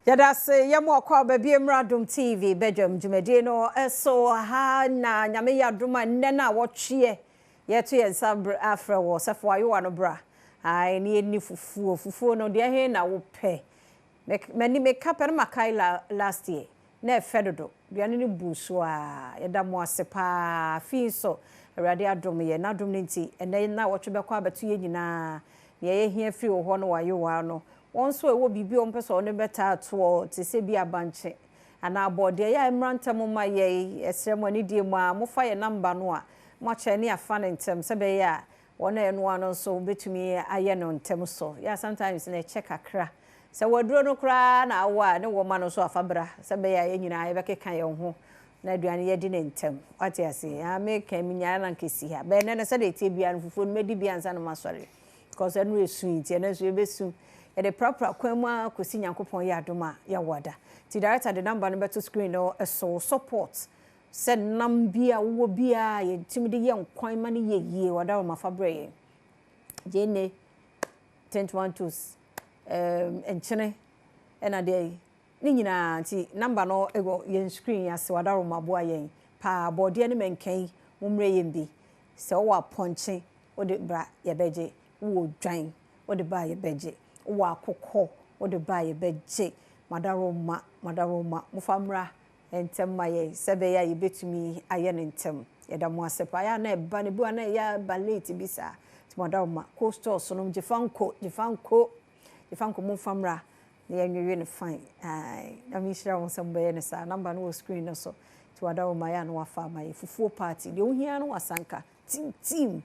Yadase yamo kwa baby Adom TV Badwam dwumade no eso ha na nyame yadoma nne na wochie yeto yensa afra wo sefo ayo no bra ai ne ni fufuo no de he na wo pe mani make up na makai last year na efedodo duane ni buso a yeda mo asepa fi so awrade adom ye na adom nti ene na wotwe bekwa beto ye nyina ye hia fi wo ho no wayo no wonso ewo bibi o mpeso ne beta ato te se bi abanche ana abode ya emrantam ma ye esrem ani die mu a mofa ye number no a mo che ne afa ne ntem se be ya wona eno ano so betumi aye no ntem so ya sometimes na check akra se waduro no kra na awa ne wo ma no so afabra se be ya ye nyina ye bekeka ye ho na aduane ye di ne ntem wate ase ya make minya na nkesi ha be ne se de tie bia no fufu no medi bia nsa no masori because enu esu nti na so ebesu the proper kwema kosi nyankopon ya adoma ya wada ti director the number no beto screen no so support said nambia wo bia ye timidi ye nkwan ma ne ye wada ma fabre jene 1012 enchene ena de ni nyina ti number no ego ye screen ya se wada ma bo ayen pa bode ne menkan mumre ye mbi se wo aponche wo de bra ye beje wo dwan wo de ba ye beje wa kokko wo de ba ye beje madaroma mufamra entem maye sebe ya ye betumi aye ne ntem ye da mo asepa ya na eba ne bua na ya ba late bisa ti madaroma co store so no jefanko mufamra na ya nwewe ne fine ai na mi shira won sembe ye ne sa number no screen no so ti madaroma ya no wafa maye fufuo party de ohia no wasanka team